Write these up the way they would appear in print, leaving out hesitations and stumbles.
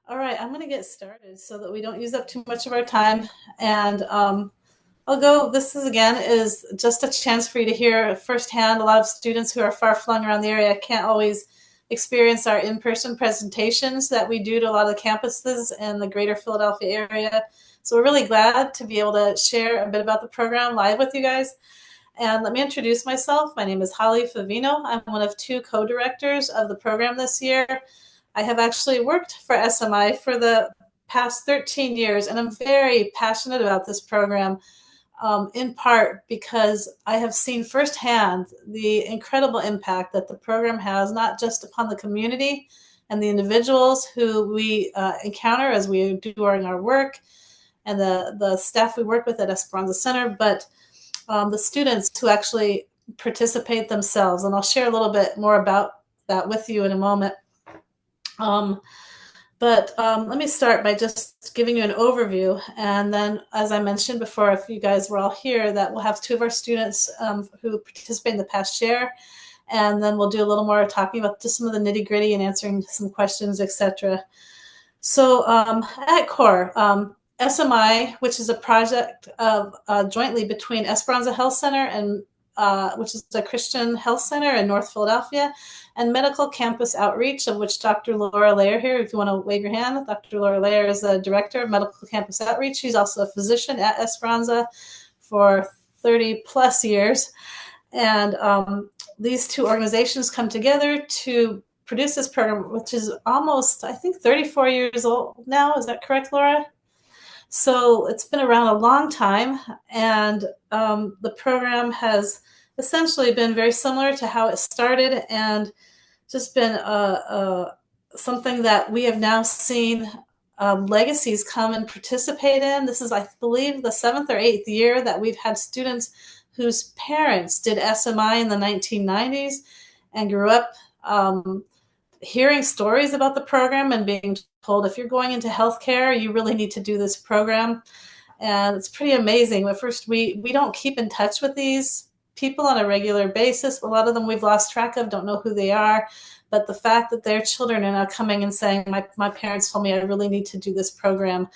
All right, I'm going to get started so that we don't use up too much of our time. And I'll go. This is just a chance for you to hear firsthand. A lot of students who are far flung around the area can't always experience our in-person presentations that we do to a lot of the campuses in the greater Philadelphia area. So we're really glad to be able to share a bit about the program live with you guys. And let me introduce myself. My name is Holly Favino. I'm one of two co-directors of the program this year. I have actually worked for SMI for the past 13 years, and I'm very passionate about this program, in part because I have seen firsthand the incredible impact that the program has, not just upon the community and the individuals who we encounter as we do during our work and the staff we work with at Esperanza Center, but the students who actually participate themselves. And I'll share a little bit more about that with you in a moment. But let me start by just giving you an overview. And then, as I mentioned before, if you guys were all here, that we'll have two of our students who participate in the past share. And then we'll do a little more talking about just some of the nitty gritty and answering some questions, etc. So at core, SMI, which is a project of jointly between Esperanza Health Center and which is a Christian health center in North Philadelphia, and Medical Campus Outreach, of which Dr. Laura Lair here, if you want to wave your hand. Dr. Laura Lair is the director of Medical Campus Outreach. She's also a physician at Esperanza for 30 plus years. And these two organizations come together to produce this program, which is almost, I think, 34 years old now. Is that correct, Laura? So it's been around a long time, and the program has essentially been very similar to how it started, and just been something that we have now seen legacies come and participate in. This is, I believe, the 7th or 8th year that we've had students whose parents did SMI in the 1990s and grew up hearing stories about the program and being told, if you're going into healthcare, you really need to do this program. And it's pretty amazing. But first, we don't keep in touch with these people on a regular basis. A lot of them we've lost track of, don't know who they are. But the fact that their children are now coming and saying, my parents told me I really need to do this program,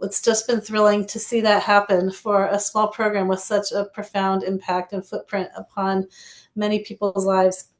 it's just been thrilling to see that happen for a small program with such a profound impact and footprint upon many people's lives.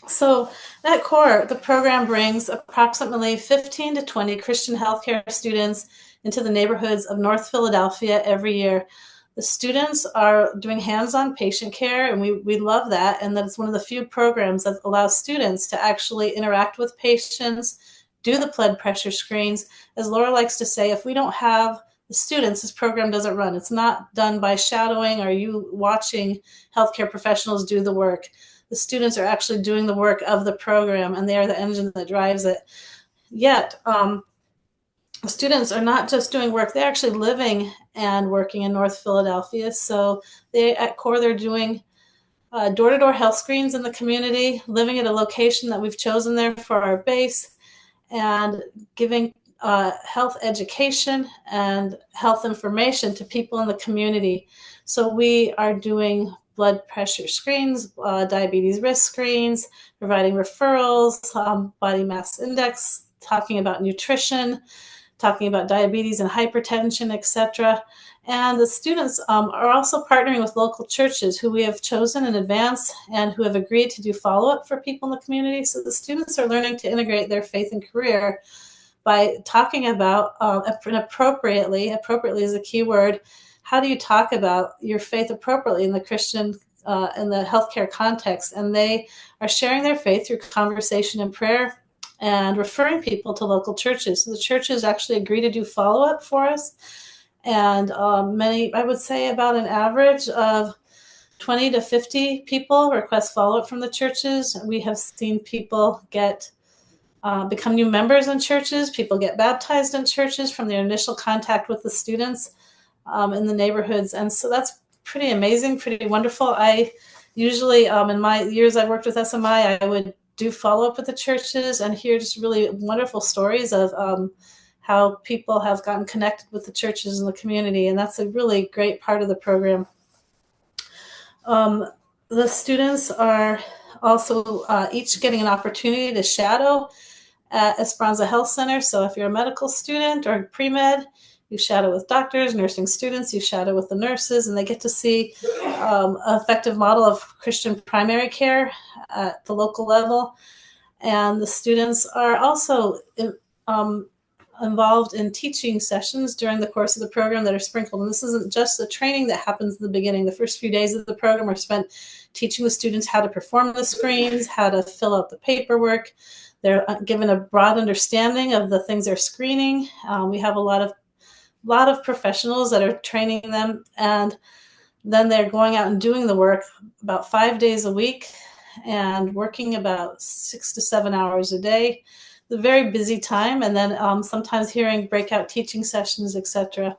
So at core, the program brings approximately 15 to 20 Christian healthcare students into the neighborhoods of North Philadelphia every year. The students are doing hands-on patient care, and we love that, and that it's one of the few programs that allows students to actually interact with patients, do the blood pressure screens. As Laura likes to say, if we don't have the students, this program doesn't run. It's not done by shadowing or you watching healthcare professionals do the work. The students are actually doing the work of the program, and they are the engine that drives it. Yet, students are not just doing work, they're actually living and working in North Philadelphia. So at core, they're doing door-to-door health screens in the community, living at a location that we've chosen there for our base, and giving health education and health information to people in the community. So we are doing blood pressure screens, diabetes risk screens, providing referrals, body mass index, talking about nutrition, talking about diabetes and hypertension, etc. And the students are also partnering with local churches who we have chosen in advance and who have agreed to do follow-up for people in the community. So the students are learning to integrate their faith and career by talking about appropriately is a key word. How do you talk about your faith appropriately in the Christian, in the healthcare context? And they are sharing their faith through conversation and prayer and referring people to local churches. So the churches actually agree to do follow-up for us. And many, I would say about an average of 20 to 50 people request follow-up from the churches. We have seen people become new members in churches. People get baptized in churches from their initial contact with the students in the neighborhoods. And so that's pretty amazing, pretty wonderful. I usually, in my years I've worked with SMI, I would do follow-up with the churches and hear just really wonderful stories of how people have gotten connected with the churches in the community. And that's a really great part of the program. The students are also each getting an opportunity to shadow at Esperanza Health Center. So if you're a medical student or pre-med, you shadow with doctors, nursing students, you shadow with the nurses, and they get to see an effective model of Christian primary care at the local level. And the students are also involved in teaching sessions during the course of the program that are sprinkled. And this isn't just the training that happens in the beginning. The first few days of the program are spent teaching the students how to perform the screens, how to fill out the paperwork. They're given a broad understanding of the things they're screening. We have a lot of professionals that are training them, and then they're going out and doing the work about 5 days a week and working about 6 to 7 hours a day. It's a very busy time, and then sometimes hearing breakout teaching sessions, etc.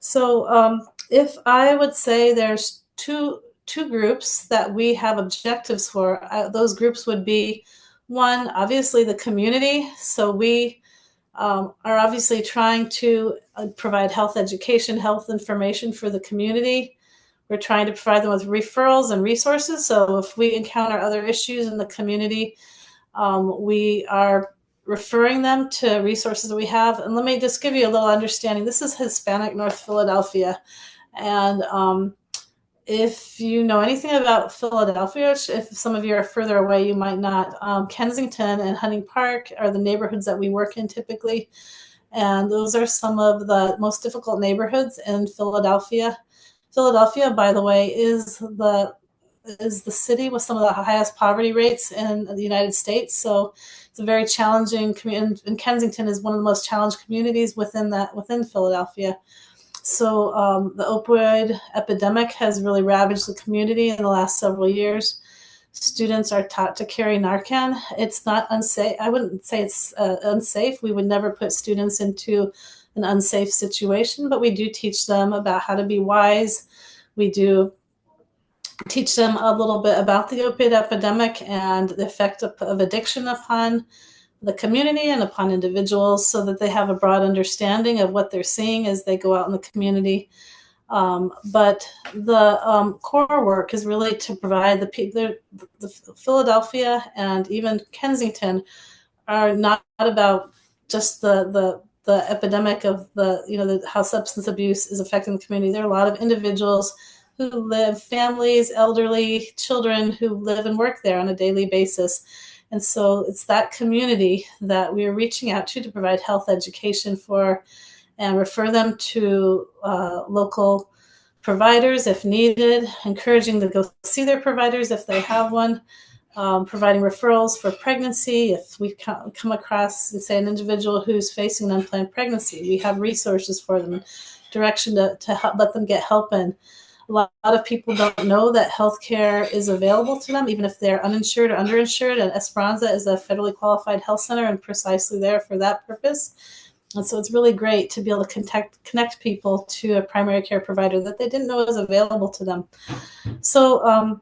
So if I would say there's two groups that we have objectives for, those groups would be, one, obviously the community. So we are obviously trying to provide health education, health information for the community. We're trying to provide them with referrals and resources. So if we encounter other issues in the community, we are referring them to resources that we have. And let me just give you a little understanding. This is Hispanic North Philadelphia. And if you know anything about Philadelphia, if some of you are further away, you might not. Kensington and Hunting Park are the neighborhoods that we work in typically. And those are some of the most difficult neighborhoods in Philadelphia. Philadelphia, by the way, is the city with some of the highest poverty rates in the United States. So it's a very challenging community, and Kensington is one of the most challenged communities within Philadelphia. So the opioid epidemic has really ravaged the community in the last several years. Students are taught to carry Narcan. It's not unsafe. I wouldn't say it's unsafe. We would never put students into an unsafe situation, but we do teach them about how to be wise. We do teach them a little bit about the opioid epidemic and the effect of addiction upon the community and upon individuals, so that they have a broad understanding of what they're seeing as they go out in the community. But the core work is really to provide the Philadelphia and even Kensington are not about just the epidemic of how substance abuse is affecting the community. There are a lot of individuals who live, families, elderly, children who live and work there on a daily basis. And so it's that community that we are reaching out to provide health education for and refer them to local providers if needed, encouraging them to go see their providers if they have one, providing referrals for pregnancy. If we come across, say, an individual who's facing an unplanned pregnancy, we have resources for them, direction to help, let them get help in. A lot of people don't know that healthcare is available to them, even if they're uninsured or underinsured. And Esperanza is a federally qualified health center and precisely there for that purpose. And so it's really great to be able to connect people to a primary care provider that they didn't know was available to them. So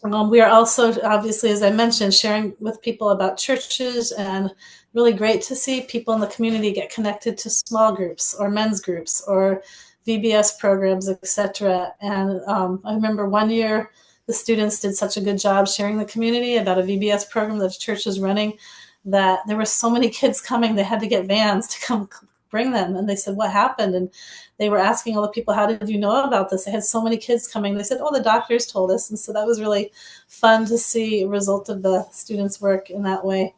we are also, obviously, as I mentioned, sharing with people about churches, and really great to see people in the community get connected to small groups or men's groups or VBS programs, etc. And I remember one year the students did such a good job sharing the community about a VBS program that the church is running, that there were so many kids coming, they had to get vans to come bring them. And they said, what happened? And they were asking all the people, how did you know about this? They had so many kids coming. They said, oh, the doctors told us. And so that was really fun to see a result of the students' work in that way.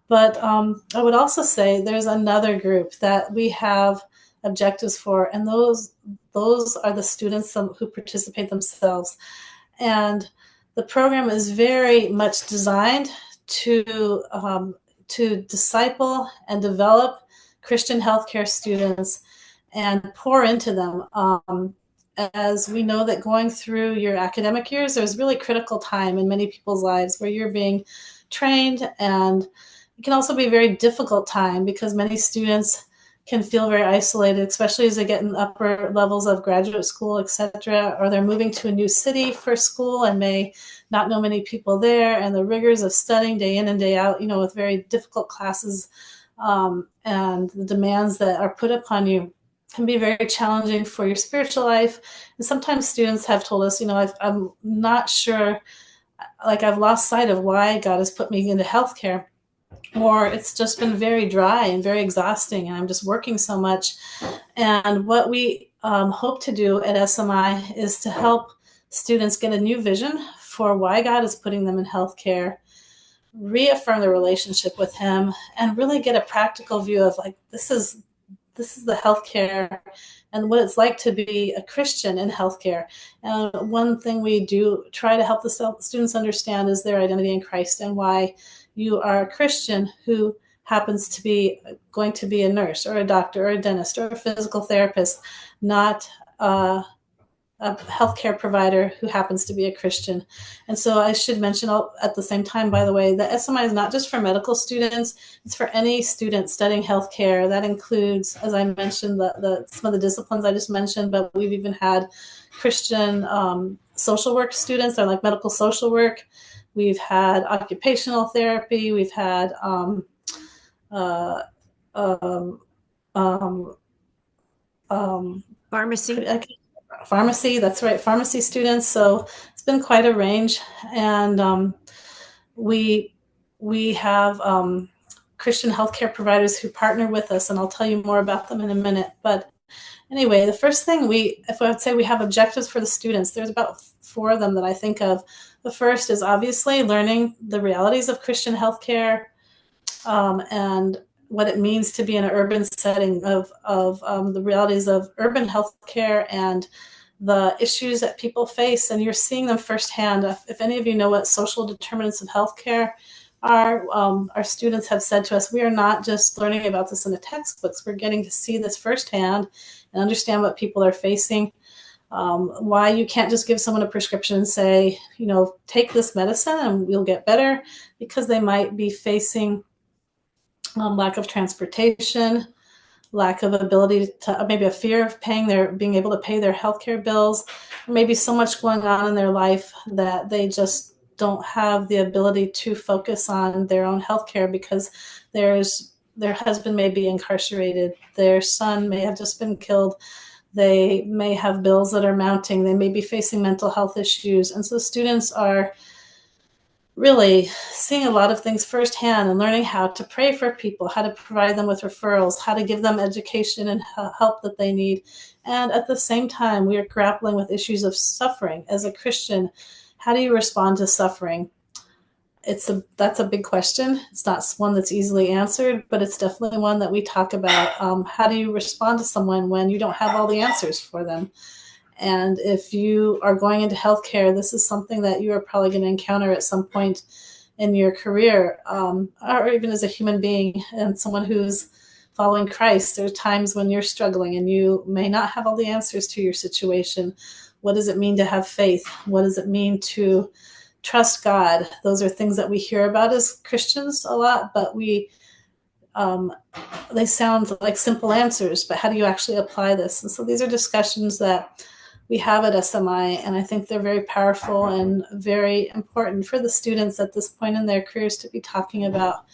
But I would also say there's another group that we have objectives for, and those are the students who participate themselves. And the program is very much designed to disciple and develop Christian healthcare students and pour into them. As we know that going through your academic years, there's really critical time in many people's lives where you're being trained, and it can also be a very difficult time because many students can feel very isolated, especially as they get in upper levels of graduate school, etc., or they're moving to a new city for school and may not know many people there, and the rigors of studying day in and day out, with very difficult classes, and the demands that are put upon you can be very challenging for your spiritual life. And sometimes students have told us, I'm not sure, like I've lost sight of why God has put me into healthcare. or it's just been very dry and very exhausting, and I'm just working so much. And what we hope to do at SMI is to help students get a new vision for why God is putting them in healthcare, reaffirm their relationship with Him, and really get a practical view of like this is the healthcare and what it's like to be a Christian in healthcare. And one thing we do try to help the students understand is their identity in Christ and why you are a Christian who happens to be going to be a nurse or a doctor or a dentist or a physical therapist, not a healthcare provider who happens to be a Christian. And so I should mention at the same time, by the way, that SMI is not just for medical students, it's for any student studying healthcare. That includes, as I mentioned, some of the disciplines I just mentioned, but we've even had Christian social work students, or like medical social work. We've had occupational therapy. We've had uh, um, um, Pharmacy. pharmacy. That's right, pharmacy students. So it's been quite a range, and we we have Christian healthcare providers who partner with us, and I'll tell you more about them in a minute. But anyway, the first thing if I would say we have objectives for the students, there's about 4 of them that I think of. The first is obviously learning the realities of Christian healthcare, and what it means to be in an urban setting, of the realities of urban healthcare and the issues that people face, and you're seeing them firsthand. If any of you know what social determinants of healthcare are, our students have said to us, we are not just learning about this in the textbooks, we're getting to see this firsthand and understand what people are facing. Why you can't just give someone a prescription and say, take this medicine and you'll get better, because they might be facing lack of transportation, lack of ability to, maybe a fear of being able to pay their healthcare bills, maybe so much going on in their life that they just don't have the ability to focus on their own healthcare, because their husband may be incarcerated, their son may have just been killed, they may have bills that are mounting, they may be facing mental health issues. And so students are really seeing a lot of things firsthand and learning how to pray for people, how to provide them with referrals, how to give them education and help that they need. And at the same time, we are grappling with issues of suffering. As a Christian, how do you respond to suffering? That's a big question. It's not one that's easily answered, but it's definitely one that we talk about. How do you respond to someone when you don't have all the answers for them? And if you are going into healthcare, this is something that you are probably going to encounter at some point in your career, or even as a human being and someone who's following Christ. There are times when you're struggling and you may not have all the answers to your situation. What does it mean to have faith? What does it mean to trust God? Those are things that we hear about as Christians a lot, but they sound like simple answers, but how do you actually apply this? And so these are discussions that we have at SMI, and I think they're very powerful and very important for the students at this point in their careers to be talking about.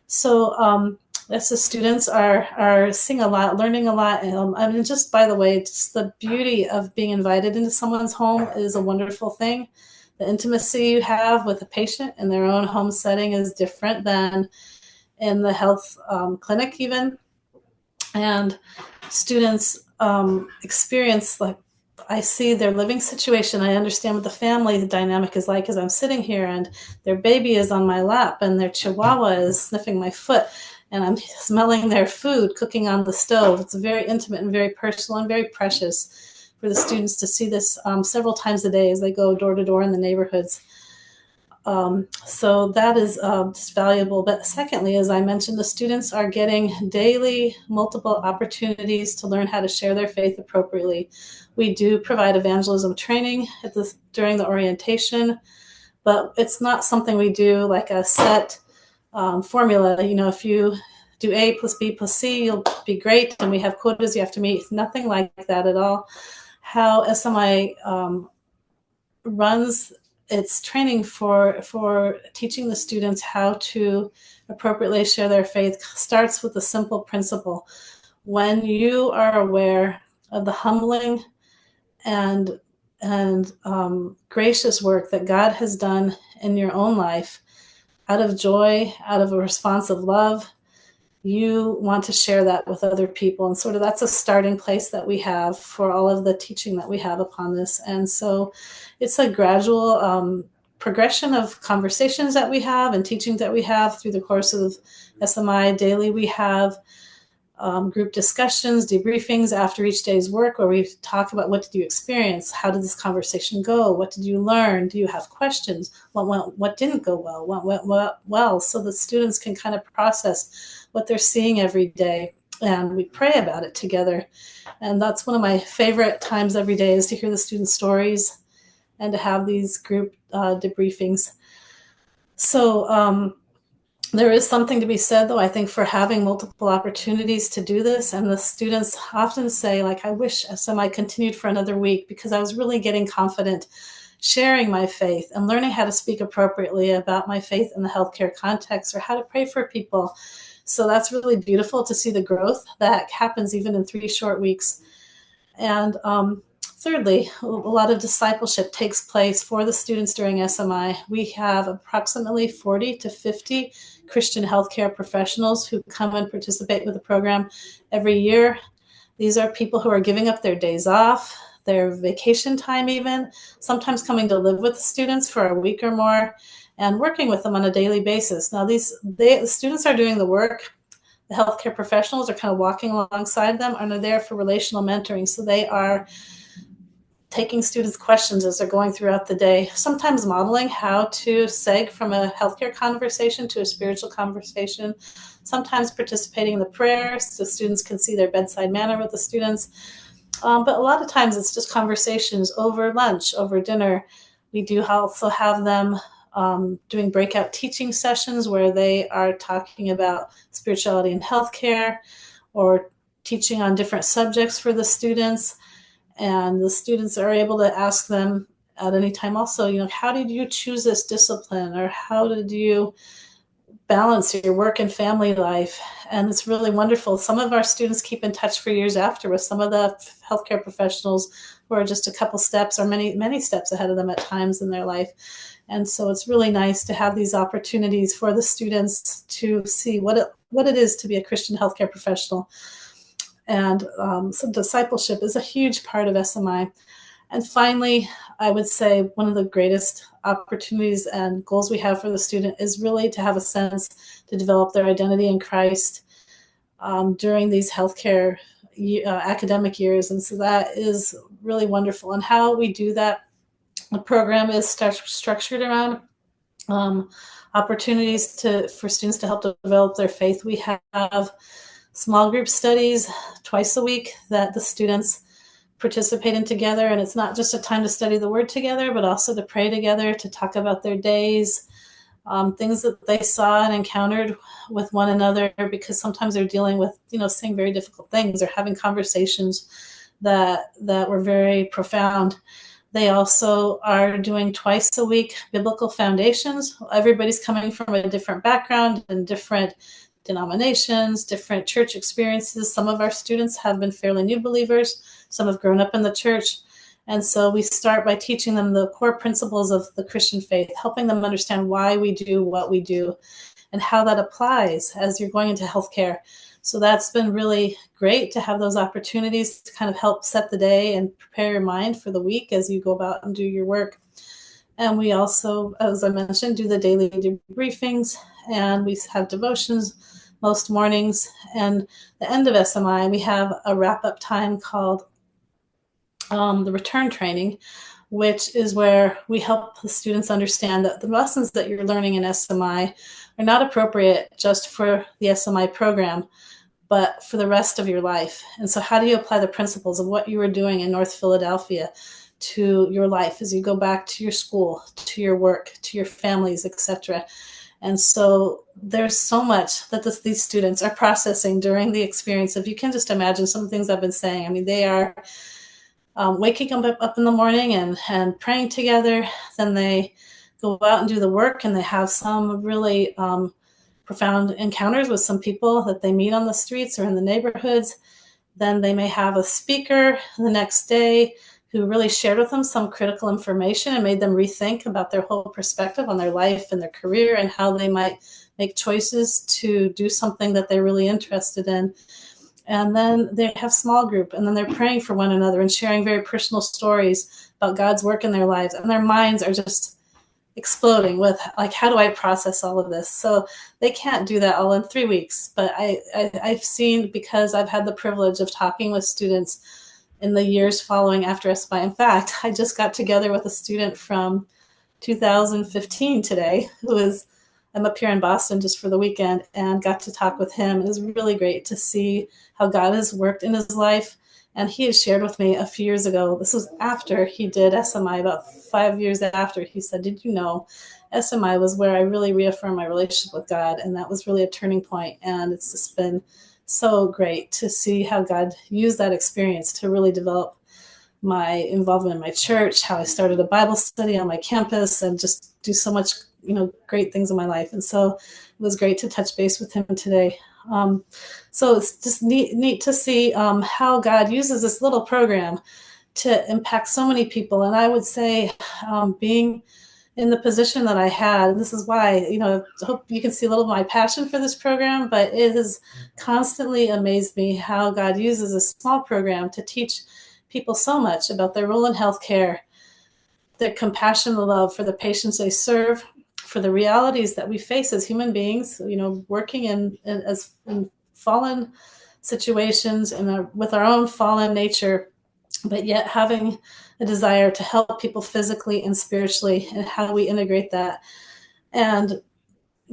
So as the students are seeing a lot, learning a lot, I mean, just by the way, just the beauty of being invited into someone's home is a wonderful thing. The intimacy you have with a patient in their own home setting is different than in the health clinic even. And students experience, like, I see their living situation. I understand what the family dynamic is like as I'm sitting here and their baby is on my lap and their chihuahua is sniffing my foot and I'm smelling their food cooking on the stove. It's very intimate and very personal and very precious for the students to see this several times a day as they go door to door in the neighborhoods. So that is just valuable. But secondly, as I mentioned, the students are getting daily multiple opportunities to learn how to share their faith appropriately. We do provide evangelism training during the orientation, but it's not something we do like a set formula. If you do A plus B plus C, you'll be great, and we have quotas you have to meet. Nothing like that at all. How SMI runs its training for teaching the students how to appropriately share their faith starts with a simple principle. When you are aware of the humbling and gracious work that God has done in your own life, out of joy, out of a response of love, you want to share that with other people. And sort of that's a starting place that we have for all of the teaching that we have upon this. And so it's a gradual progression of conversations that we have and teachings that we have through the course of SMI daily. We have group discussions, debriefings after each day's work, where we talk about what did you experience, how did this conversation go, what did you learn, do you have questions, what didn't go well, what went well, so the students can kind of process what they're seeing every day, and we pray about it together. And that's one of my favorite times every day, is to hear the students' stories and to have these group debriefings. So there is something to be said, though, I think, for having multiple opportunities to do this. And the students often say, like, I wish SMI continued for another week, because I was really getting confident sharing my faith and learning how to speak appropriately about my faith in the healthcare context, or how to pray for people. So that's really beautiful to see the growth that happens even in 3 short weeks. And thirdly, a lot of discipleship takes place for the students during SMI. We have approximately 40 to 50 Christian healthcare professionals who come and participate with the program every year. These are people who are giving up their days off, their vacation time even, sometimes coming to live with the students for a week or more, and working with them on a daily basis. Now, the students are doing the work. The healthcare professionals are kind of walking alongside them and are there for relational mentoring. So they are taking students' questions as they're going throughout the day, sometimes modeling how to seg from a healthcare conversation to a spiritual conversation, sometimes participating in the prayers so students can see their bedside manner with the students. But a lot of times it's just conversations over lunch, over dinner. We do also have them doing breakout teaching sessions where they are talking about spirituality and healthcare, or teaching on different subjects for the students. And the students are able to ask them at any time also, how did you choose this discipline? Or how did you balance your work and family life? And it's really wonderful. Some of our students keep in touch for years after with some of the healthcare professionals who are just a couple steps or many, many steps ahead of them at times in their life. And so it's really nice to have these opportunities for the students to see what it is to be a Christian healthcare professional. And so discipleship is a huge part of SMI. And finally, I would say one of the greatest opportunities and goals we have for the student is really to have a sense to develop their identity in Christ during these healthcare academic years. And so that is really wonderful. And how we do that, the program is structured around opportunities for students to help develop their faith. We have small group studies twice a week that the students participate in together. And it's not just a time to study the word together, but also to pray together, to talk about their days, things that they saw and encountered with one another, because sometimes they're dealing with, saying very difficult things or having conversations that were very profound. They also are doing twice a week biblical foundations. Everybody's coming from a different background and different denominations, different church experiences. Some of our students have been fairly new believers. Some have grown up in the church. And so we start by teaching them the core principles of the Christian faith, helping them understand why we do what we do and how that applies as you're going into healthcare. So that's been really great to have those opportunities to kind of help set the day and prepare your mind for the week as you go about and do your work. And we also, as I mentioned, do the daily debriefings, and we have devotions most mornings. And the end of SMI, we have a wrap-up time called the return training, which is where we help the students understand that the lessons that you're learning in SMI are not appropriate just for the SMI program, but for the rest of your life. And so how do you apply the principles of what you were doing in North Philadelphia to your life as you go back to your school, to your work, to your families, etc.? And so there's so much that these students are processing during the experience. If you can just imagine some of the things I've been saying. I mean, they are waking up in the morning and praying together. Then they go out and do the work, and they have some really profound encounters with some people that they meet on the streets or in the neighborhoods. Then they may have a speaker the next day who really shared with them some critical information and made them rethink about their whole perspective on their life and their career and how they might make choices to do something that they're really interested in. And then they have small group, and then they're praying for one another and sharing very personal stories about God's work in their lives. And their minds are just exploding with, like, how do I process all of this? So they can't do that all in 3 weeks. But I've seen, because I've had the privilege of talking with students in the years following after SMI. In fact, I just got together with a student from 2015 today, who is, I'm up here in Boston just for the weekend, and got to talk with him. It was really great to see how God has worked in his life. And he had shared with me a few years ago, this was after he did SMI, about 5 years after, he said, did you know SMI was where I really reaffirmed my relationship with God? And that was really a turning point. And it's just been so great to see how God used that experience to really develop my involvement in my church, how I started a Bible study on my campus, and just do so much, great things in my life. And so it was great to touch base with him today. So it's just neat to see how God uses this little program to impact so many people. And I would say, being in the position that I had, and this is why, I hope you can see a little of my passion for this program, but it has constantly amazed me how God uses a small program to teach people so much about their role in healthcare, their compassion, the love for the patients they serve, for the realities that we face as human beings, working in fallen situations and with our own fallen nature, but yet having a desire to help people physically and spiritually, and how we integrate that. And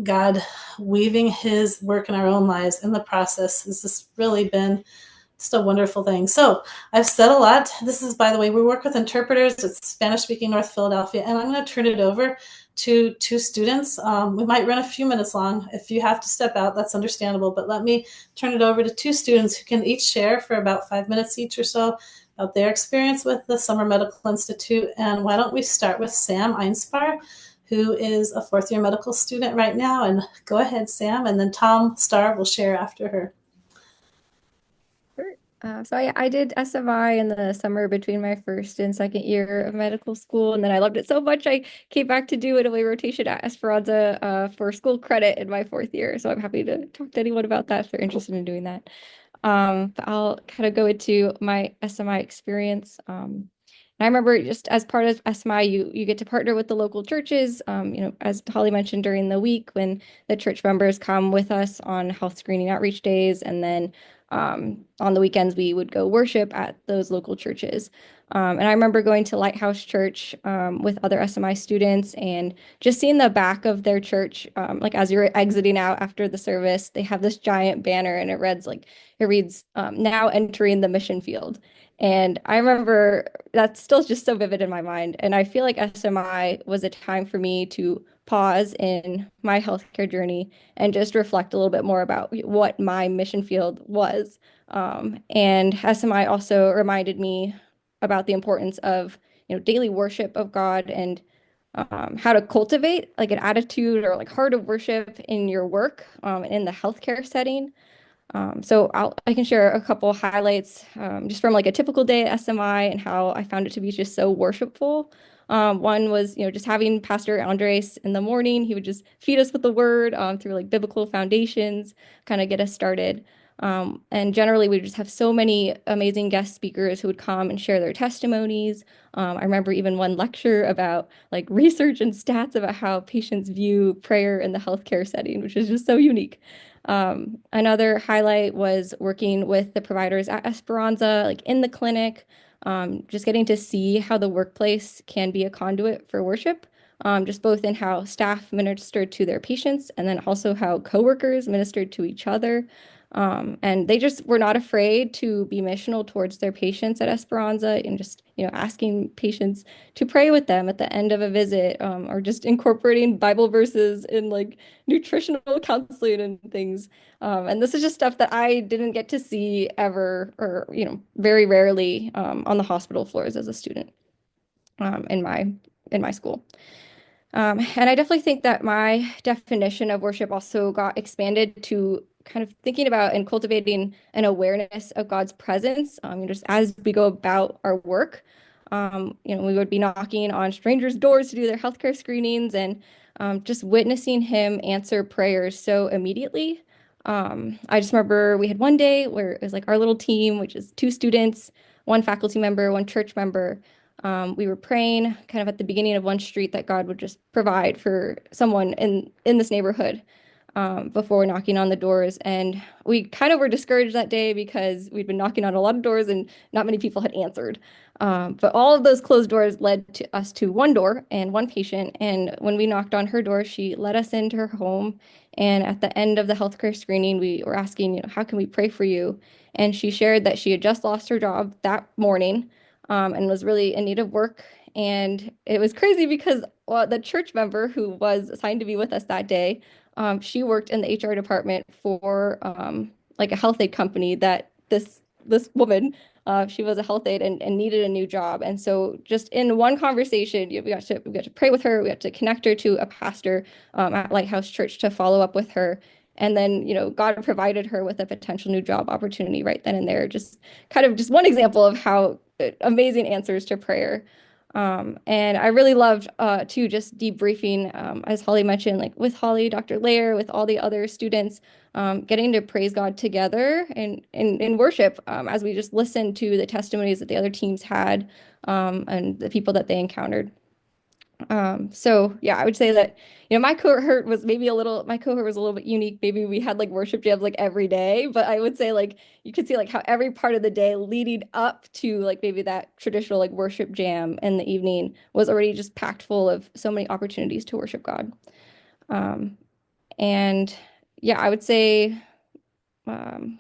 God weaving his work in our own lives in the process has just really been just a wonderful thing. So I've said a lot. This is, by the way, we work with interpreters. It's Spanish-speaking North Philadelphia, and I'm going to turn it over to two students. We might run a few minutes long. If you have to step out, that's understandable, but let me turn it over to two students who can each share for about 5 minutes each or so about their experience with the Summer Medical Institute. And why don't we start with Sam Einspar, who is a fourth-year medical student right now. And go ahead, Sam, and then Tom Starr will share after her. So I did SMI in the summer between my first and second year of medical school, and then I loved it so much I came back to do it away rotation at Esperanza for school credit in my fourth year. So I'm happy to talk to anyone about that if they're interested in doing that. But I'll kind of go into my SMI experience. And I remember just as part of SMI, you get to partner with the local churches. As Holly mentioned during the week when the church members come with us on health screening outreach days, and then on the weekends, we would go worship at those local churches. And I remember going to Lighthouse Church with other SMI students and just seeing the back of their church, like as you're exiting out after the service, they have this giant banner and it reads, now entering the mission field. And I remember that's still just so vivid in my mind. And I feel like SMI was a time for me to pause in my healthcare journey and just reflect a little bit more about what my mission field was. And SMI also reminded me about the importance of, daily worship of God and how to cultivate like an attitude or like heart of worship in your work in the healthcare setting. So I can share a couple highlights just from like a typical day at SMI and how I found it to be just so worshipful. One was, just having Pastor Andres in the morning. He would just feed us with the word through like biblical foundations, kind of get us started. And generally, we just have so many amazing guest speakers who would come and share their testimonies. I remember even one lecture about like research and stats about how patients view prayer in the healthcare setting, which is just so unique. Another highlight was working with the providers at Esperanza, like in the clinic, just getting to see how the workplace can be a conduit for worship, just both in how staff ministered to their patients and then also how coworkers ministered to each other. And they just were not afraid to be missional towards their patients at Esperanza and just, asking patients to pray with them at the end of a visit, or just incorporating Bible verses in like nutritional counseling and things. And this is just stuff that I didn't get to see ever, or, very rarely, on the hospital floors as a student, in my school. And I definitely think that my definition of worship also got expanded to kind of thinking about and cultivating an awareness of God's presence, just as we go about our work. We would be knocking on strangers' doors to do their healthcare screenings and just witnessing him answer prayers so immediately. I just remember we had one day where it was like our little team, which is two students, one faculty member, one church member. We were praying kind of at the beginning of one street that God would just provide for someone in this neighborhood before knocking on the doors. And we kind of were discouraged that day because we'd been knocking on a lot of doors and not many people had answered. But all of those closed doors led to us to one door and one patient. And when we knocked on her door, she let us into her home. And at the end of the healthcare screening, we were asking, how can we pray for you? And she shared that she had just lost her job that morning, and was really in need of work. And it was crazy because the church member who was assigned to be with us that day, she worked in the HR department for like a health aid company that this woman, she was a health aide and needed a new job. And so just in one conversation, we got to pray with her. We got to connect her to a pastor at Lighthouse Church to follow up with her. And then, God provided her with a potential new job opportunity right then and there. Just kind of just one example of how amazing answers to prayer. And I really loved too just debriefing, as Holly mentioned, like with Holly, Dr. Lair, with all the other students, getting to praise God together and in worship as we just listened to the testimonies that the other teams had and the people that they encountered. So yeah, I would say that, my cohort was a little bit unique. Maybe we had like worship jams like every day, but I would say like you could see like how every part of the day leading up to like maybe that traditional like worship jam in the evening was already just packed full of so many opportunities to worship God. Um, and yeah, I would say, um,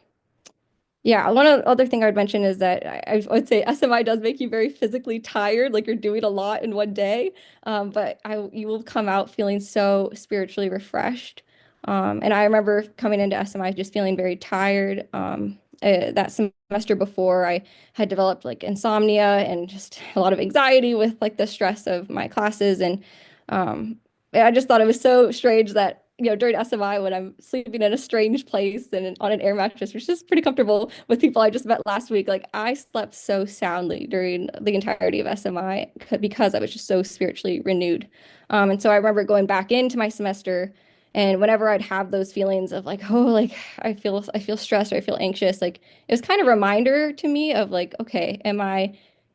yeah, other thing I would mention is that I would say SMI does make you very physically tired, like you're doing a lot in one day. But you will come out feeling so spiritually refreshed. And I remember coming into SMI just feeling very tired. That semester before, I had developed like insomnia and just a lot of anxiety with like the stress of my classes. And um, I just thought it was so strange that, during SMI when I'm sleeping in a strange place and on an air mattress, which is pretty comfortable with people I just met last week, like I slept so soundly during the entirety of SMI because I was just so spiritually renewed. And so I remember going back into my semester, and whenever I'd have those feelings of like, oh, like I feel stressed or I feel anxious, like it was kind of a reminder to me of like, okay,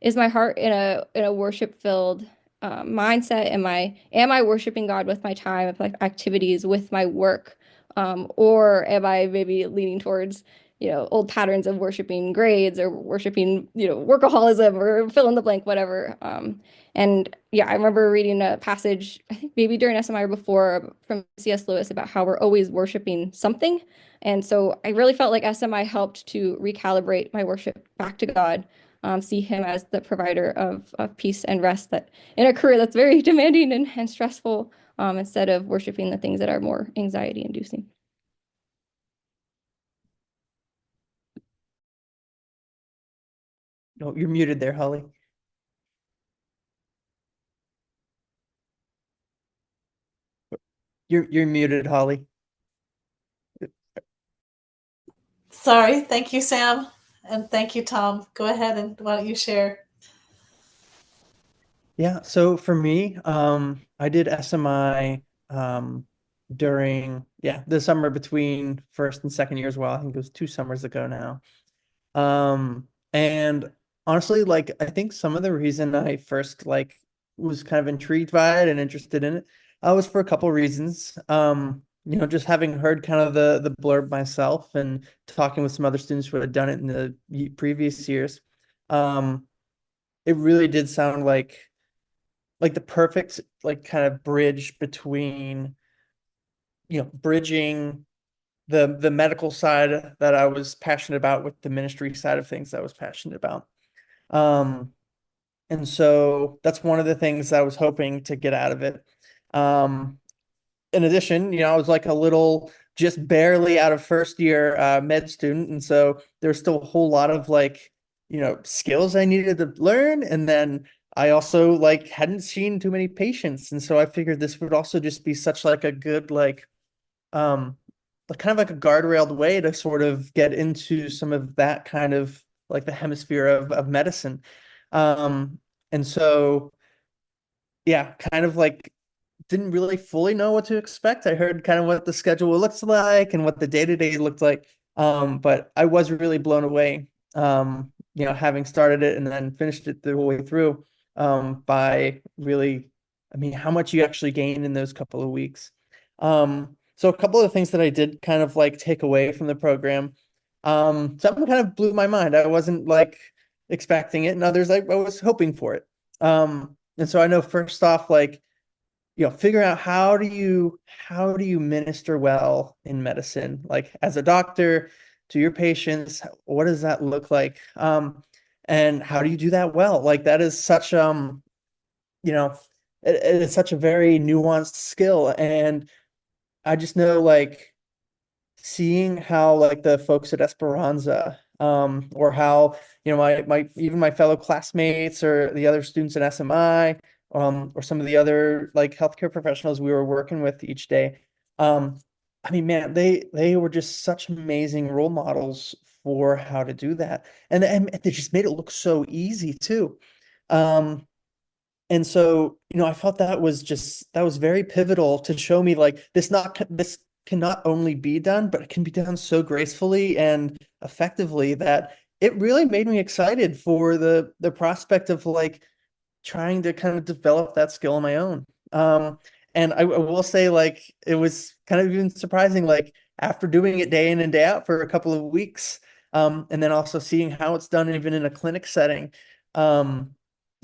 is my heart in a worship filled mindset? Am I worshiping God with my time, with my activities, with my work? Or am I maybe leaning towards, old patterns of worshiping grades or worshiping, workaholism or fill in the blank, whatever. And yeah, I remember reading a passage, I think maybe during SMI or before, from C.S. Lewis about how we're always worshiping something. And so I really felt like SMI helped to recalibrate my worship back to God, see him as the provider of peace and rest that in a career that's very demanding and stressful, instead of worshiping the things that are more anxiety inducing. No, you're muted there, Holly. You're muted, Holly. Sorry. Thank you, Sam. And thank you, Tom. Go ahead and why don't you share? Yeah, so for me, I did SMI during the summer between first and second year as well. I think it was 2 summers ago now. And honestly, like I think some of the reason I first like was kind of intrigued by it and interested in it, was for a couple reasons. Just having heard kind of the blurb myself and talking with some other students who had done it in the previous years. It really did sound like the perfect like kind of bridge between, bridging the medical side that I was passionate about with the ministry side of things that I was passionate about. Um, and so that's one of the things I was hoping to get out of it. In addition, I was like a little just barely out of first year med student. And so there's still a whole lot of like, skills I needed to learn. And then I also like hadn't seen too many patients. And so I figured this would also just be such like a good um kind of like a guardrailed way to sort of get into some of that kind of like the hemisphere of medicine. Um And so, yeah, kind of like didn't really fully know what to expect. I heard kind of what the schedule looks like and what the day-to-day looked like. But I was really blown away, having started it and then finished it the whole way through, by really, I mean, how much you actually gain in those couple of weeks. So a couple of things that I did kind of like take away from the program. Something kind of blew my mind. I wasn't like expecting it, and others I was hoping for it. And so I know first off, like, figure out how do you minister well in medicine, like as a doctor to your patients. What does that look like? And how do you do that well? Like that is such you know it is such a very nuanced skill. And I just know, like, seeing how like the folks at Esperanza, or how, my even my fellow classmates or the other students at SMI, or some of the other like healthcare professionals we were working with each day. Um, I mean, man, they were just such amazing role models for how to do that. And they just made it look so easy too. Um, and so, I felt that was very pivotal to show me like this can not only be done, but it can be done so gracefully and effectively that it really made me excited for the prospect of like trying to kind of develop that skill on my own. And I will say, like, it was kind of even surprising, like after doing it day in and day out for a couple of weeks, and then also seeing how it's done even in a clinic setting. Um,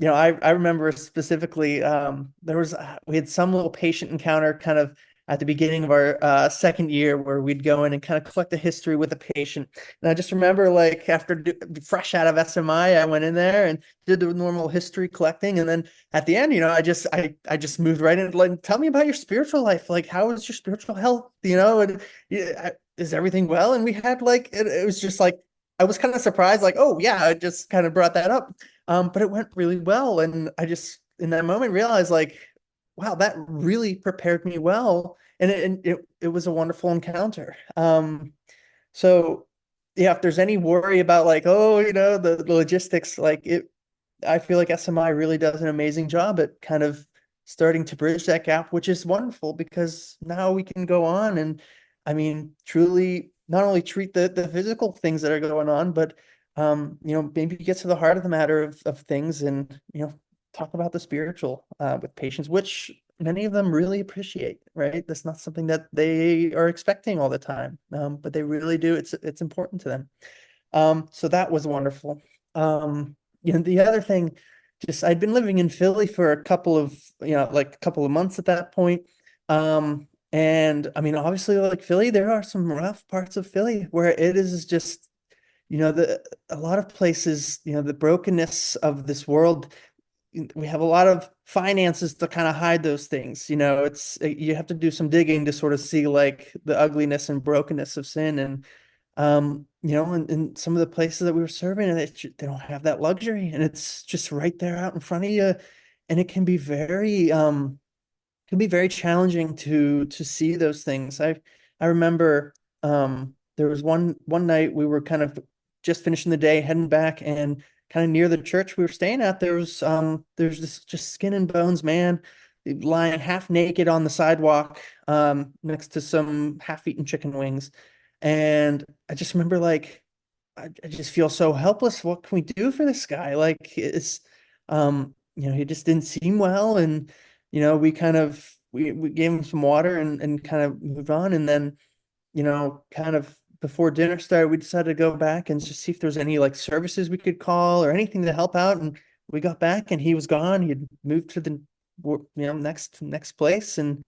I remember specifically, we had some little patient encounter kind of at the beginning of our second year where we'd go in and kind of collect the history with the patient. And I just remember, like, fresh out of SMI, I went in there and did the normal history collecting, and then at the end, I just moved right in, like, tell me about your spiritual life, like how is your spiritual health, and yeah, is everything well? And we had like it was just like I was kind of surprised, like, oh yeah, I just kind of brought that up, but it went really well, and I just in that moment realized, like, wow, that really prepared me well, and it was a wonderful encounter. So yeah, if there's any worry about like, oh, the logistics, like I feel like SMI really does an amazing job at kind of starting to bridge that gap, which is wonderful because now we can go on and, I mean, truly not only treat the physical things that are going on, but maybe get to the heart of the matter of things, and talk about the spiritual with patients, which many of them really appreciate, right? That's not something that they are expecting all the time, but they really do. It's important to them. So that was wonderful. The other thing, just I'd been living in Philly for like a couple of months at that point. And I mean, obviously, like Philly, there are some rough parts of Philly where it is just, a lot of places, the brokenness of this world. We have a lot of finances to kind of hide those things. You have to do some digging to sort of see like the ugliness and brokenness of sin. And in some of the places that we were serving, and they don't have that luxury, and it's just right there out in front of you, and it can be very challenging to see those things. I remember, there was one night we were kind of just finishing the day, heading back, and kind of near the church we were staying at, there's this just skin and bones man lying half naked on the sidewalk, next to some half-eaten chicken wings. And I just remember, like, I just feel so helpless. What can we do for this guy? Like, he just didn't seem well. And, we gave him some water and kind of moved on. And then, kind of before dinner started, we decided to go back and just see if there's any like services we could call or anything to help out. And we got back and he was gone. He had moved to the, next place. And,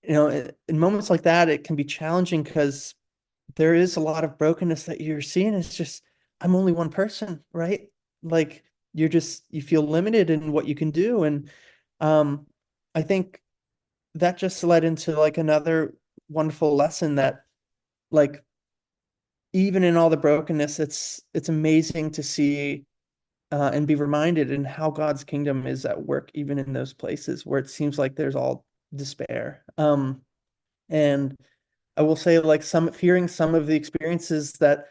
in moments like that, it can be challenging because there is a lot of brokenness that you're seeing. It's just, I'm only one person, right? Like, you feel limited in what you can do. And I think that just led into like another wonderful lesson that, like, even in all the brokenness, it's amazing to see, and be reminded in how God's kingdom is at work, even in those places where it seems like there's all despair. And I will say, like, hearing some of the experiences that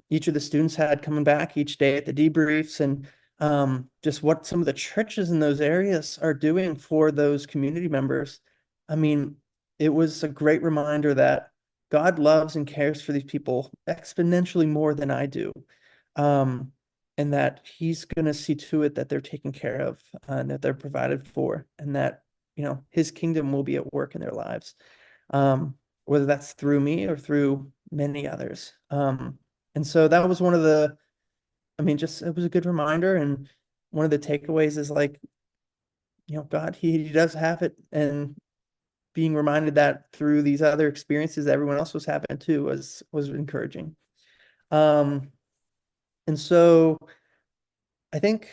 each of the students had coming back each day at the debriefs, and just what some of the churches in those areas are doing for those community members. I mean, it was a great reminder that God loves and cares for these people exponentially more than I do. Um, and that he's going to see to it that they're taken care of, and that they're provided for, and that, his kingdom will be at work in their lives. Whether that's through me or through many others. And so that was one of the, I mean, just it was a good reminder. And one of the takeaways is like, God, he does have it. And being reminded that through these other experiences that everyone else was having too was encouraging. Um, and so I think,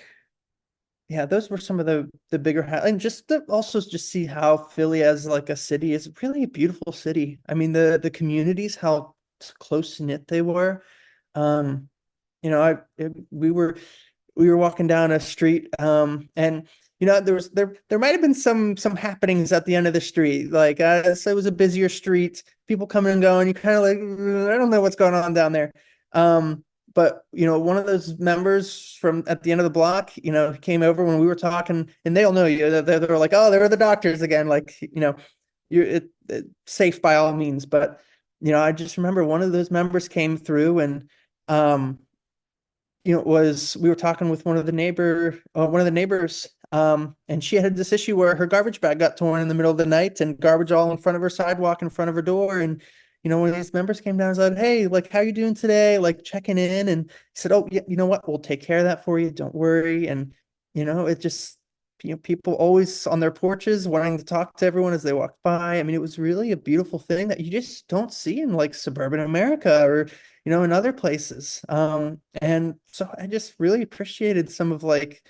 yeah, those were some of the bigger and just to also just see how Philly as like a city is really a beautiful city. I mean, the communities, how close knit they were. Um, we were walking down a street, and there might have been some happenings at the end of the street, like so it was a busier street, people coming and going, you kind of like, I don't know what's going on down there. But one of those members from at the end of the block, came over when we were talking, and they all know you. They're like, oh, there are the doctors again, like, you're safe by all means. But I just remember one of those members came through, and um we were talking with one of the neighbors, and she had this issue where her garbage bag got torn in the middle of the night, and garbage all in front of her sidewalk, in front of her door. And one of these members came down and said, "Hey, like, how you doing today?" Like, checking in, and he said, "Oh, yeah, you know what? We'll take care of that for you. Don't worry." And it just, people always on their porches wanting to talk to everyone as they walk by. I mean, it was really a beautiful thing that you just don't see in like suburban America, or in other places. And so I just really appreciated some of like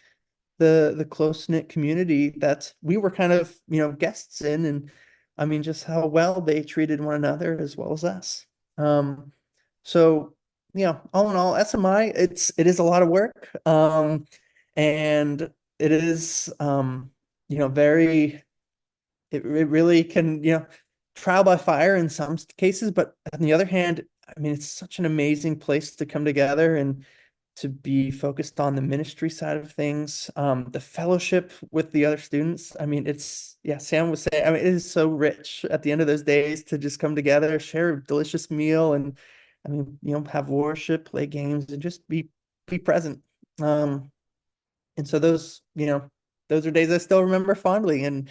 the close-knit community that we were kind of, guests in. And I mean, just how well they treated one another as well as us. So, all in all, SMI, it is a lot of work. And it is, very, it really can, trial by fire in some cases, but on the other hand, I mean, it's such an amazing place to come together and to be focused on the ministry side of things, the fellowship with the other students. I mean, yeah, Sam was saying, I mean, it is so rich at the end of those days to just come together, share a delicious meal, and I mean, have worship, play games, and just be present. And so those are days I still remember fondly. And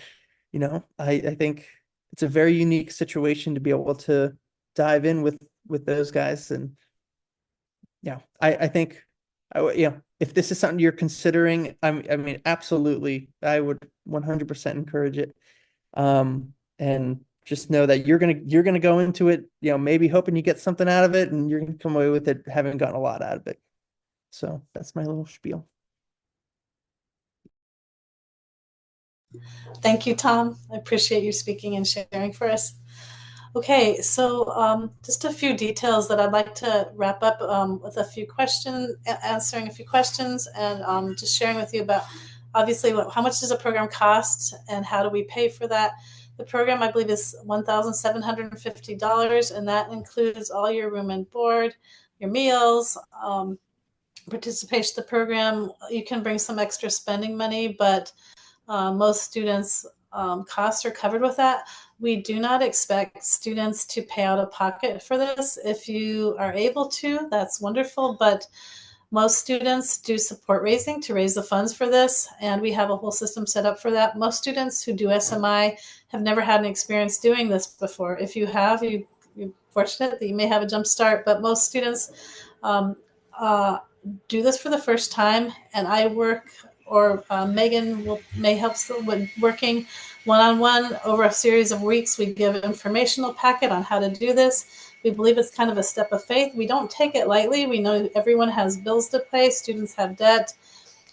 I think it's a very unique situation to be able to dive in with those guys. And yeah, I think if this is something you're considering, I mean, absolutely, I would 100% encourage it. And just know that you're gonna go into it, maybe hoping you get something out of it, and you're gonna come away with it having gotten a lot out of it. So that's my little spiel. Thank you, Tom. I appreciate you speaking and sharing for us. Okay, so just a few details that I'd like to wrap up with answering a few questions, and just sharing with you about obviously how much does a program cost and how do we pay for that. The program, I believe, is $1,750, and that includes all your room and board, your meals, participation in the program. You can bring some extra spending money, but most students' costs are covered with that. We do not expect students to pay out of pocket for this. If you are able to, that's wonderful, but most students do support raising to raise the funds for this, and we have a whole system set up for that. Most students who do SMI have never had an experience doing this before. If you have, you're fortunate that you may have a jump start, but most students um, do this for the first time, and I work, or Megan may help with working one-on-one over a series of weeks. We give an informational packet on how to do this. We believe it's kind of a step of faith. We don't take it lightly. We know everyone has bills to pay. Students have debt.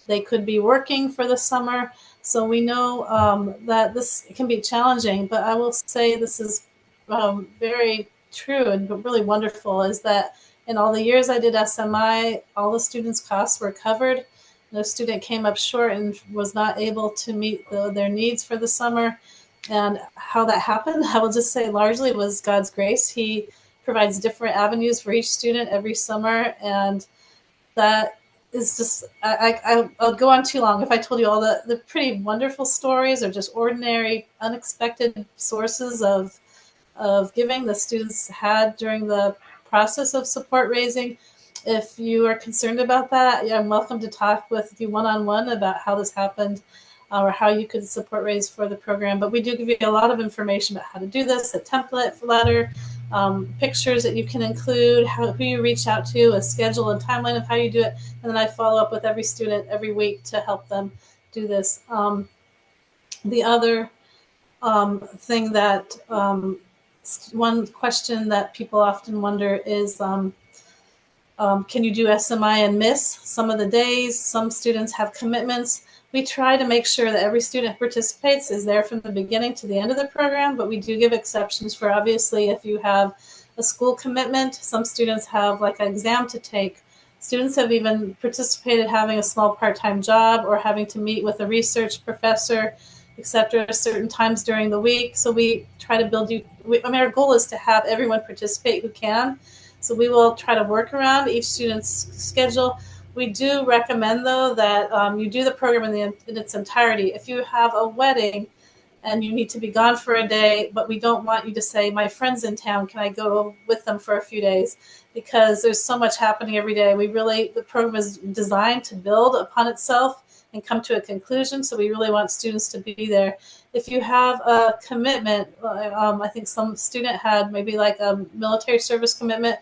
They could be working for the summer. So we know that this can be challenging, but I will say this is very true and really wonderful, is that in all the years I did SMI, all the students' costs were covered. No student came up short and was not able to meet their needs for the summer. And how that happened, I will just say largely was God's grace. He provides different avenues for each student every summer, and that is just, I'll go on too long if I told you all the pretty wonderful stories or just ordinary, unexpected sources of giving the students had during the process of support raising. If you are concerned about that, I'm welcome to talk with you one-on-one about how this happened or how you could support raise for the program. But we do give you a lot of information about how to do this, a template letter, pictures that you can include, who you reach out to, a schedule and timeline of how you do it. And then I follow up with every student every week to help them do this. The other thing that one question that people often wonder is, can you do SMI and miss some of the days? Some students have commitments. We try to make sure that every student who participates is there from the beginning to the end of the program, but we do give exceptions for, obviously, if you have a school commitment. Some students have like an exam to take. Students have even participated having a small part-time job or having to meet with a research professor, etc., certain times during the week. So we try to build you. Our goal is to have everyone participate who can. So we will try to work around each student's schedule. We do recommend, though, that you do the program in its entirety. If you have a wedding and you need to be gone for a day, but we don't want you to say, my friend's in town, can I go with them for a few days? Because there's so much happening every day. The program is designed to build upon itself and come to a conclusion. So we really want students to be there. If you have a commitment, I think some student had maybe like a military service commitment,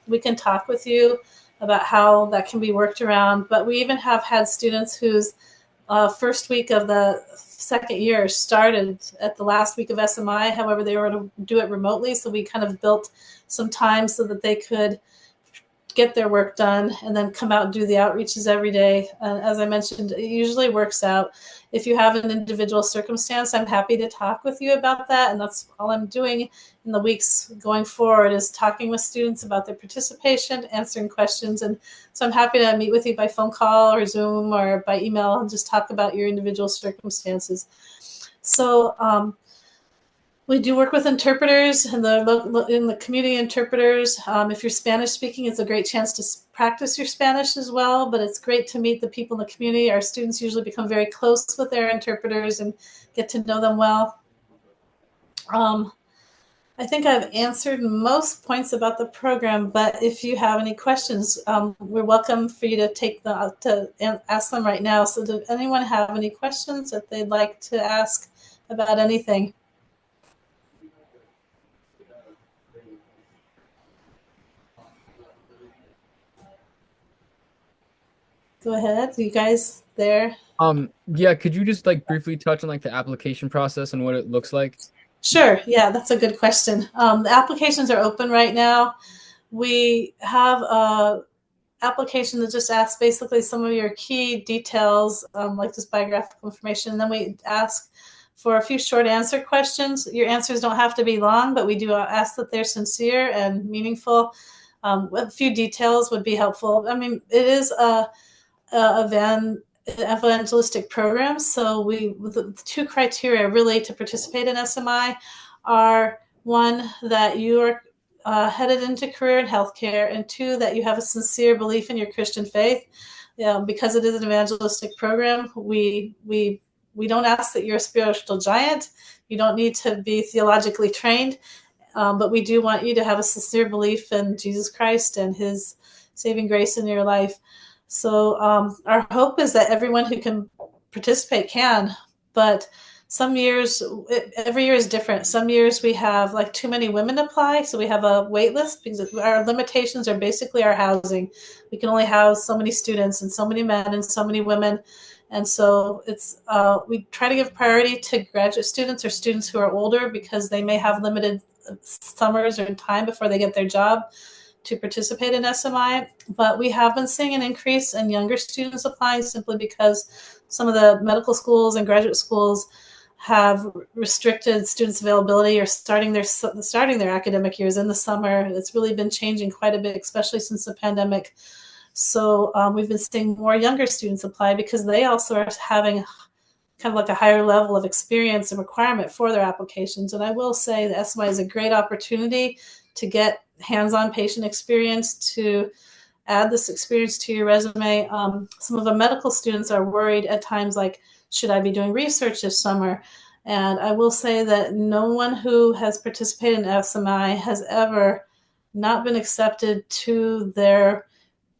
we can talk with you about how that can be worked around. But we even have had students whose first week of the second year started at the last week of SMI. However, they were to do it remotely. So we kind of built some time so that they could get their work done and then come out and do the outreaches every day. As I mentioned, it usually works out. If you have an individual circumstance, I'm happy to talk with you about that. And that's all I'm doing in the weeks going forward, is talking with students about their participation, answering questions. And so I'm happy to meet with you by phone call or Zoom or by email and just talk about your individual circumstances. So we do work with interpreters and the community interpreters. If you're Spanish speaking, it's a great chance to practice your Spanish as well, but it's great to meet the people in the community. Our students usually become very close with their interpreters and get to know them well. I think I've answered most points about the program, but if you have any questions, we're welcome for you to ask them right now. So does anyone have any questions that they'd like to ask about anything? Go ahead. You guys there? Yeah, could you just like briefly touch on like the application process and what it looks like? Sure. Yeah, that's a good question. The applications are open right now. We have a application that just asks basically some of your key details, like just biographical information. And then we ask for a few short answer questions. Your answers don't have to be long, but we do ask that they're sincere and meaningful. A few details would be helpful. I mean, it is a evangelistic program. So the two criteria really to participate in SMI are, one, that you are headed into career in healthcare, and two, that you have a sincere belief in your Christian faith. Because it is an evangelistic program, we don't ask that you're a spiritual giant. You don't need to be theologically trained, but we do want you to have a sincere belief in Jesus Christ and his saving grace in your life. So our hope is that everyone who can participate can, but some years, every year is different. Some years we have like too many women apply, so we have a wait list because our limitations are basically our housing. We can only house so many students and so many men and so many women. And so we try to give priority to graduate students or students who are older because they may have limited summers or time before they get their job to participate in SMI, but we have been seeing an increase in younger students applying simply because some of the medical schools and graduate schools have restricted students' availability or starting their academic years in the summer. It's really been changing quite a bit, especially since the pandemic. So we've been seeing more younger students apply because they also are having kind of like a higher level of experience and requirement for their applications. And I will say that SMI is a great opportunity to get hands-on patient experience, to add this experience to your resume. Some of the medical students are worried at times, like, should I be doing research this summer? And I will say that no one who has participated in SMI has ever not been accepted to their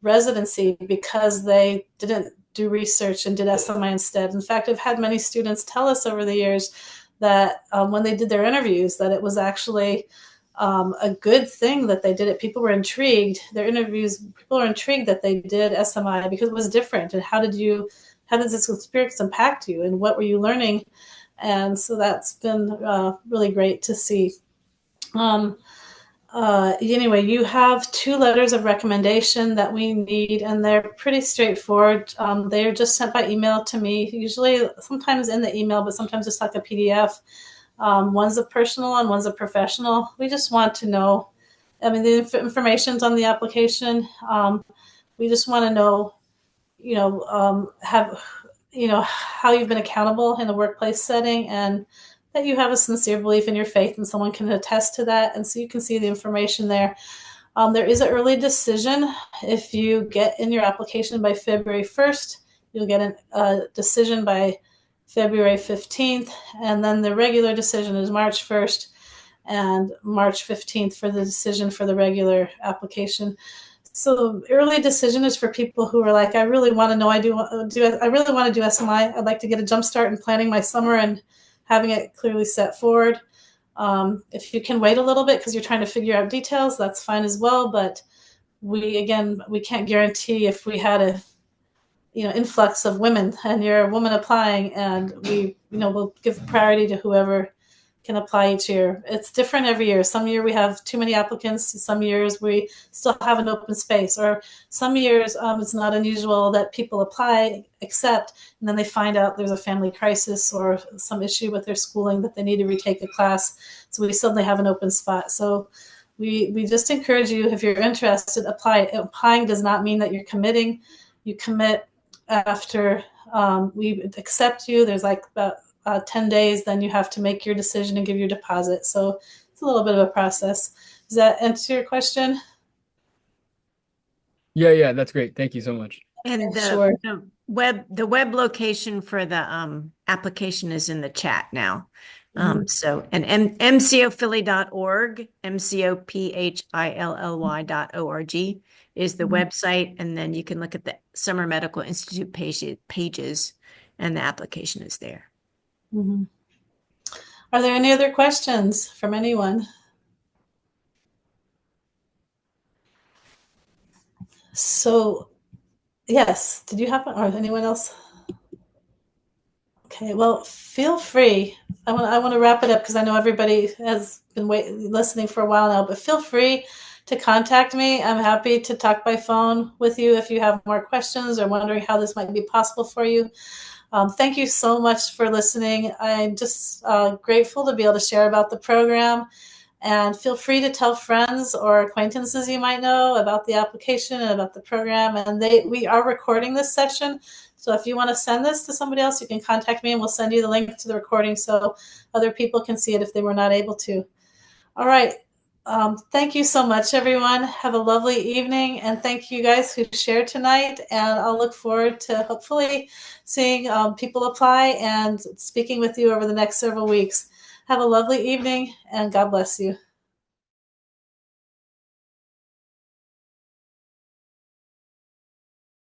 residency because they didn't do research and did SMI instead. In fact, I've had many students tell us over the years that when they did their interviews, that it was actually a good thing that they did it. People were intrigued. Their interviews, people were intrigued that they did SMI because it was different. And how did this experience impact you? And what were you learning? And so that's been really great to see. Anyway, you have 2 letters of recommendation that we need, and they're pretty straightforward. They're just sent by email to me, usually sometimes in the email, but sometimes just like a PDF. One's a personal and one's a professional. We just want to know, the information's on the application. We just want to know, how you've been accountable in a workplace setting, and that you have a sincere belief in your faith, and someone can attest to that. And so you can see the information there. There is an early decision. If you get in your application by February 1st, you'll get a decision by February 15th, and then the regular decision is March 1st and March 15th for the decision for the regular application. So early decision is for people who are like, I really want to know, I really want to do SMI. I'd like to get a jump start in planning my summer and having it clearly set forward. If you can wait a little bit because you're trying to figure out details, that's fine as well. But we can't guarantee if we had a influx of women and you're a woman applying, and we'll give priority to whoever can apply each year. It's different every year. Some year we have too many applicants. Some years we still have an open space, or some years it's not unusual that people apply, accept, and then they find out there's a family crisis or some issue with their schooling that they need to retake a class. So we suddenly have an open spot. So we just encourage you, if you're interested, apply. Applying does not mean that you're committing. You commit after we accept you. There's like about 10 days, then you have to make your decision and give your deposit. So it's a little bit of a process. Does that answer your question? Yeah, that's great. Thank you so much. And Sure. the web location for the application is in the chat now. So, and mcophilly.org, mcophilly.org is the website, and then you can look at the Summer Medical Institute pages, and the application is there. Mm-hmm. Are there any other questions from anyone? So, yes, did you have one, or anyone else? Okay, well, feel free. I want to wrap it up because I know everybody has been listening for a while now, but feel free to contact me. I'm happy to talk by phone with you if you have more questions or wondering how this might be possible for you. Thank you so much for listening. I'm just grateful to be able to share about the program, and feel free to tell friends or acquaintances you might know about the application and about the program. And we are recording this session. So if you want to send this to somebody else, you can contact me and we'll send you the link to the recording so other people can see it if they were not able to. All right. Thank you so much, everyone. Have a lovely evening, and thank you guys who shared tonight. And I'll look forward to hopefully seeing people apply and speaking with you over the next several weeks. Have a lovely evening, and God bless you.